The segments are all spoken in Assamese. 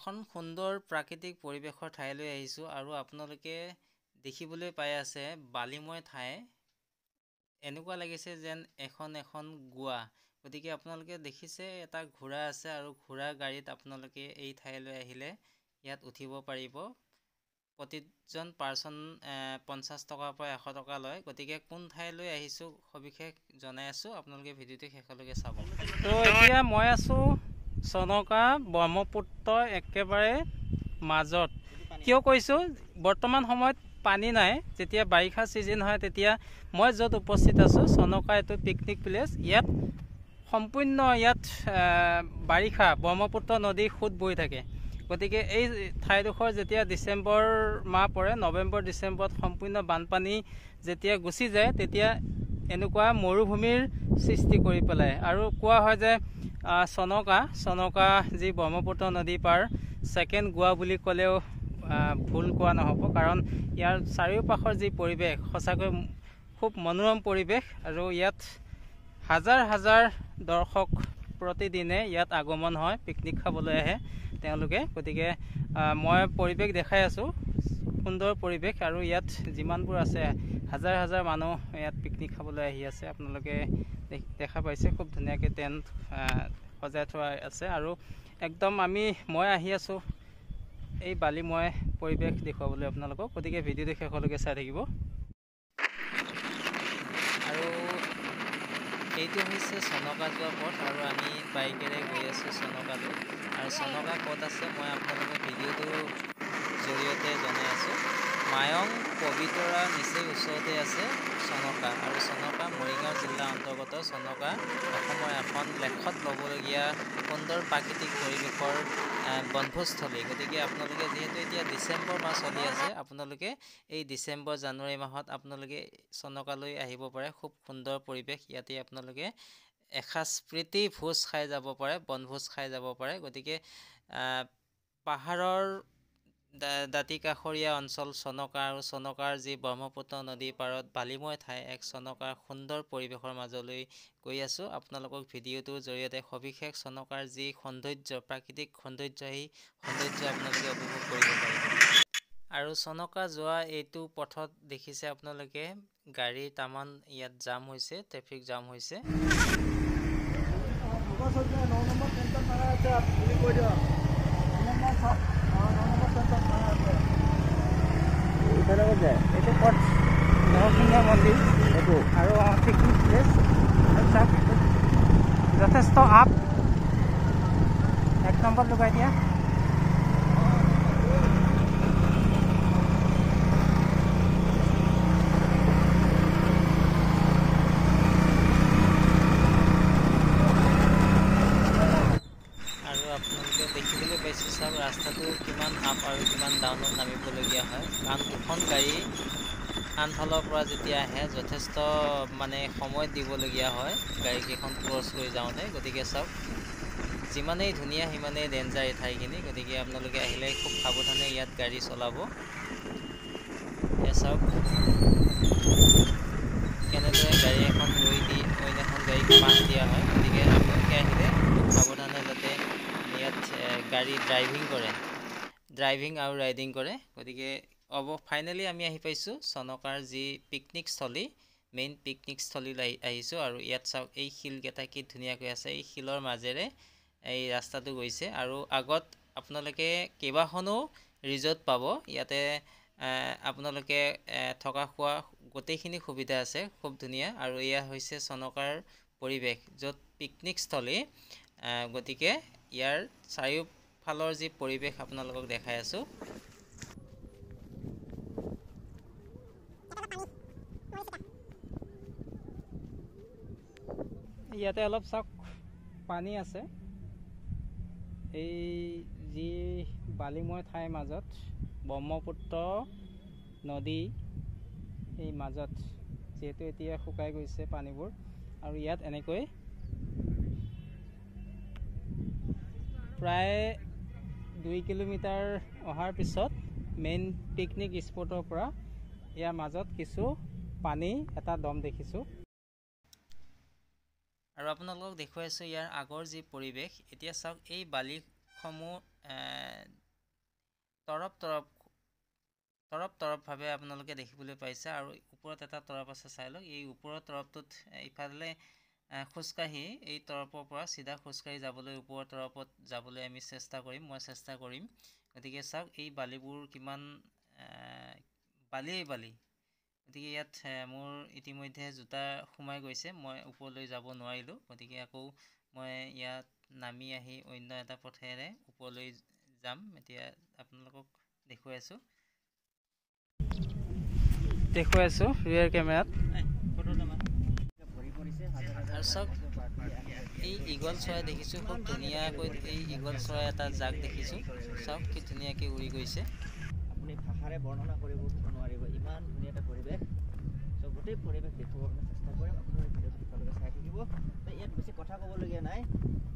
এখন সুন্দৰ প্ৰাকৃতিক পৰিৱেশৰ ঠাইলৈ আহিছোঁ আৰু আপোনালোকে দেখিবলৈ পাই আছে বালিময় ঠাই। এনেকুৱা লাগিছে যেন এখন গোৱা। গতিকে আপোনালোকে দেখিছে এটা ঘোঁৰা আছে আৰু ঘোঁৰা গাড়ীত আপোনালোকে এই ঠাইলৈ আহিলে ইয়াত উঠিব পাৰিব। প্ৰতিজন পাৰ্চন 50 টকাৰ পৰা 100 টকা লয়। গতিকে কোন ঠাইলৈ আহিছোঁ সবিশেষ জনাই আছোঁ, আপোনালোকে ভিডিঅ'টো শেষলৈকে চাব। তো এতিয়া মই আছোঁ চনকা ব্ৰহ্মপুত্ৰ একেবাৰে মাজত। কিয় কৈছোঁ, বৰ্তমান সময়ত পানী নাই। যেতিয়া বাৰিষা ছিজন হয় তেতিয়া মই য'ত উপস্থিত আছোঁ চনকা এইটো পিকনিক প্লেচ। ইয়াত সম্পূৰ্ণ বাৰিষা ব্ৰহ্মপুত্ৰ নদী সোঁত বৈ থাকে। গতিকে এই ঠাইডোখৰ যেতিয়া ডিচেম্বৰ মাহ পৰে, নৱেম্বৰ ডিচেম্বৰত সম্পূৰ্ণ বানপানী যেতিয়া গুচি যায় তেতিয়া এনেকুৱা মৰুভূমিৰ সৃষ্টি কৰি পেলায়। আৰু কোৱা হয় যে চনকা যি ব্ৰহ্মপুত্ৰ নদী পাৰ ছেকেণ্ড গোৱা বুলি ক'লেও ভুল কোৱা নহ'ব, কাৰণ ইয়াৰ চাৰিওপাশৰ যি পৰিৱেশ সঁচাকৈ খুব মনোৰম পৰিৱেশ। আৰু ইয়াত হাজাৰ হাজাৰ দৰ্শক প্ৰতিদিনে ইয়াত আগমন হয়, পিকনিক খাবলৈ আহে তেওঁলোকে। গতিকে মই পৰিৱেশ দেখাই আছোঁ, সুন্দৰ পৰিৱেশ। আৰু ইয়াত যিমানবোৰ আছে হাজাৰ হাজাৰ মানুহ ইয়াত পিকনিক খাবলৈ আহি আছে। আপোনালোকে দেখা পাইছে খুব ধুনীয়াকৈ টেণ্ট সজাই থোৱা আছে। আৰু একদম মই আহি আছোঁ এই বালিময় পৰিৱেশ দেখুৱাবলৈ আপোনালোকক। গতিকে ভিডিঅ'টো শেষলৈকে চাই থাকিব। আৰু এইটো হৈছে চনকা যোৱা পথ আৰু আমি বাইকেৰে গৈ আছোঁ চনকালৈ। আৰু চনকা ক'ত আছে মই আপোনালোকক ভিডিঅ'টোৰ জৰিয়তে জনাই আছোঁ। মায়ং পবিতৰা নিচেই ওচৰতে আছে চনকা। আৰু চনকা মৰিগাঁও জিলাৰ অন্তৰ্গত। চনকা অসমৰ এখন লেখত ল'বলগীয়া সুন্দৰ প্ৰাকৃতিক পৰিৱেশৰ বনভোজস্থলী। গতিকে আপোনালোকে যিহেতু এতিয়া ডিচেম্বৰ মাহ চলি আছে, আপোনালোকে এই ডিচেম্বৰ জানুৱাৰী মাহত আপোনালোকে চনকালৈ আহিব পাৰে। খুব সুন্দৰ পৰিৱেশ। ইয়াতে আপোনালোকে এসাঁজ প্ৰীতি ভোজ খাই যাব পাৰে, বনভোজ খাই যাব পাৰে। গতিকে পাহাৰৰ দাঁতিকাষৰীয়া অঞ্চল চনকা আৰু চনকাৰ যি ব্ৰহ্মপুত্ৰ নদীৰ পাৰত বালিময় ঠাই, এক চনকাৰ সুন্দৰ পৰিৱেশৰ মাজলৈ গৈ আছোঁ। আপোনালোকক ভিডিঅ'টোৰ জৰিয়তে সবিশেষ চনকাৰ যি সৌন্দৰ্য, প্ৰাকৃতিক সৌন্দৰ্য, সেই সৌন্দৰ্য আপোনালোকে উপভোগ কৰিব পাৰিব। আৰু চনকা যোৱা এইটো পথত দেখিছে আপোনালোকে গাড়ী তামান ইয়াত জাম হৈছে, ট্ৰেফিক জাম হৈছে। এইটো পথ নৰসিংহ মন্দিৰ এইটো আৰু পিকনিক প্লেচ। যথেষ্ট আপ, 1 নম্বৰ লগাই দিয়া। আৰু আপোনালোকে দেখিবলৈ পাইছে চাওক ৰাস্তাটো কিমান আপ আৰু কিমান ডাউনত নামিবলগীয়া হয়, কাৰণ দুখন গাড়ী আনফালৰ পৰা যেতিয়া আহে যথেষ্ট সময় দিবলগীয়া হয় গাড়ীকেইখন ক্ৰছ কৰি যাওঁতে। গতিকে চাওক যিমানেই ধুনীয়া সিমানেই ডেঞ্জাৰ এই ঠাইখিনি। গতিকে আপোনালোকে আহিলে খুব সাৱধানে ইয়াত গাড়ী চলাব। চাওক কেনেদৰে গাড়ী এখন ৰৈ দি অইন এখন গাড়ীক পাছ দিয়া হয়। গতিকে আপোনালোকে আহিলে খুব সাৱধানে যাতে ইয়াত গাড়ী ড্ৰাইভিং আৰু ৰাইডিং কৰে। গতিকে ফাইনেলি আমি আহি পাইছোঁ চনকাৰ যি পিকনিক স্থলী, মেইন পিকনিক স্থলীলৈ আহিছোঁ। আৰু ইয়াত চাওক এই শিলকেইটা কি ধুনীয়াকৈ আছে, এই শিলৰ মাজেৰে এই ৰাস্তাটো গৈছে। আৰু আগত আপোনালোকে কেইবাখনো ৰিজৰ্ট পাব। ইয়াতে আপোনালোকে থকা খোৱা গোটেইখিনি সুবিধা আছে, খুব ধুনীয়া। আৰু এয়া হৈছে চনকাৰ পৰিৱেশ, য'ত পিকনিকস্থলী। গতিকে ইয়াৰ চাৰিওফালৰ যি পৰিৱেশ আপোনালোকক দেখাই আছোঁ। ইয়াতে অলপ চাওক পানী আছে। এই যি বালিময় ঠাইৰ মাজত ব্ৰহ্মপুত্ৰ নদী, এই মাজত যিহেতু এতিয়া শুকাই গৈছে পানীবোৰ, আৰু ইয়াত এনেকৈ প্ৰায় 2 কিলোমিটাৰ অহাৰ পিছত মেইন পিকনিক স্পটৰ পৰা ইয়াৰ মাজত কিছু পানী এটা দম দেখিছোঁ। আৰু আপোনালোকক দেখুৱাইছোঁ ইয়াৰ আগৰ যি পৰিৱেশ। এতিয়া চাওক এই বালি পাতসমূহ তৰপ-তৰপভাৱে আপোনালোকে দেখিবলৈ পাইছে আৰু ওপৰত এটা তৰপ আছে, চাই লওক। এই ওপৰৰ তৰপটোত ইফালে খোজকাঢ়ি এই তৰপৰ পৰা চিধা খোজকাঢ়ি যাবলৈ ওপৰৰ তৰপত যাবলৈ আমি চেষ্টা কৰিম, মই চেষ্টা কৰিম। গতিকে চাওক এই বালিবোৰ কিমান বালিয়েই বালি। গতিকে ইয়াত মোৰ ইতিমধ্যে জোতা সোমাই গৈছে, মই ওপৰলৈ যাব নোৱাৰিলোঁ। গতিকে আকৌ মই ইয়াত নামি আহি অন্য এটা পথেৰে ওপৰলৈ যাম। এতিয়া আপোনালোকক দেখুৱাই আছোঁ ৰিয়াৰ কেমেৰাত। আৰু চাওক এই ঈগল চৰাই দেখিছোঁ, খুব ধুনীয়াকৈ এই ঈগল চৰাই এটা জাক দেখিছোঁ। চাওক কি ধুনীয়াকৈ উৰি গৈছে। আপুনি ভাষাৰে বৰ্ণনা কৰিব নোৱাৰিব, ইমান ধুনীয়া এটা পৰিৱেশ। চ' গোটেই পৰিৱেশ দেখুৱাবৰ কাৰণে চেষ্টা কৰিম। আপোনালোকে ভিডিঅ'টো শেষলৈকে চাই থাকিব। ইয়াত বেছি কথা ক'বলগীয়া নাই,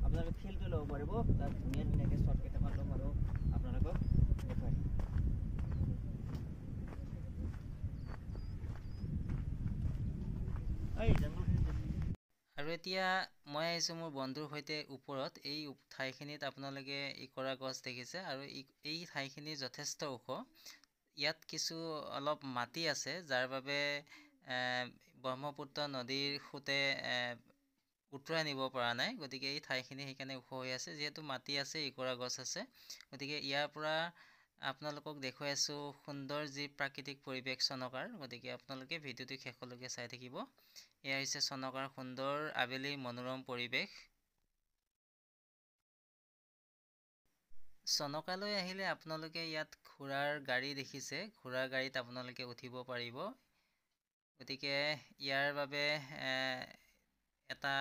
আপোনালোকে ফিলটো ল'ব পাৰিব। তাত ধুনীয়াকৈ শ্বৰ্ট কেইটামান ল'ম আৰু আপোনালোকক দেখুৱাই দিম। আৰু এতিয়া মই আহিছোঁ মোৰ বন্ধুৰ সৈতে ওপৰত। এই ঠাইখিনিত আপোনালোকে ইকৰা গছ দেখিছে আৰু এই ঠাইখিনি যথেষ্ট ওখ। ইয়াত কিছু অলপ মাটি আছে, যাৰ বাবে ব্ৰহ্মপুত্ৰ নদীৰ সোঁতে উটুৱাই নিব পৰা নাই। গতিকে এই ঠাইখিনি সেইকাৰণে ওখ হৈ আছে। যিহেতু মাটি আছে, ইকৰা গছ আছে, গতিকে ইয়াৰ পৰা আপোনালোকক দেখুৱাই আছোঁ সুন্দৰ যি প্ৰাকৃতিক পৰিৱেশ চনকাৰ। গতিকে আপোনালোকে ভিডিঅ'টো শেষলৈকে চাই থাকিব। এয়া হৈছে চনকাৰ সুন্দৰ আবেলিৰ মনোৰম পৰিৱেশ। চনকালৈ আহিলে আপোনালোকে ইয়াত ঘোঁৰাৰ গাড়ী দেখিছে, ঘোঁৰাৰ গাড়ীত আপোনালোকে উঠিব পাৰিব। গতিকে ইয়াৰ বাবে এটা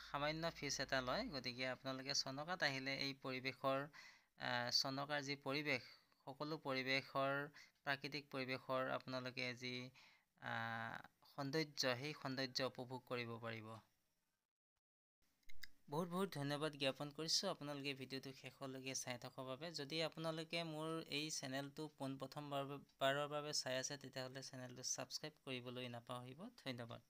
সামান্য ফিজ এটা লয়। গতিকে আপোনালোকে চনকাত আহিলে এই পৰিৱেশৰ চনকাৰ যি পৰিৱেশ, সকলো পৰিৱেশৰ প্ৰাকৃতিক পৰিৱেশৰ আপোনালোকে যি সৌন্দৰ্য, সেই সৌন্দৰ্য উপভোগ কৰিব পাৰিব। বহুত বহুত ধন্যবাদ জ্ঞাপন কৰিছোঁ আপোনালোকে ভিডিঅ'টো শেষলৈকে চাই থকাৰ বাবে। যদি আপোনালোকে মোৰ এই চেনেলটো পোনপ্ৰথমবাৰৰ বাবে চাই আছে, তেতিয়াহ'লে চেনেলটো ছাবস্ক্ৰাইব কৰিবলৈ নাপাহৰিব। ধন্যবাদ।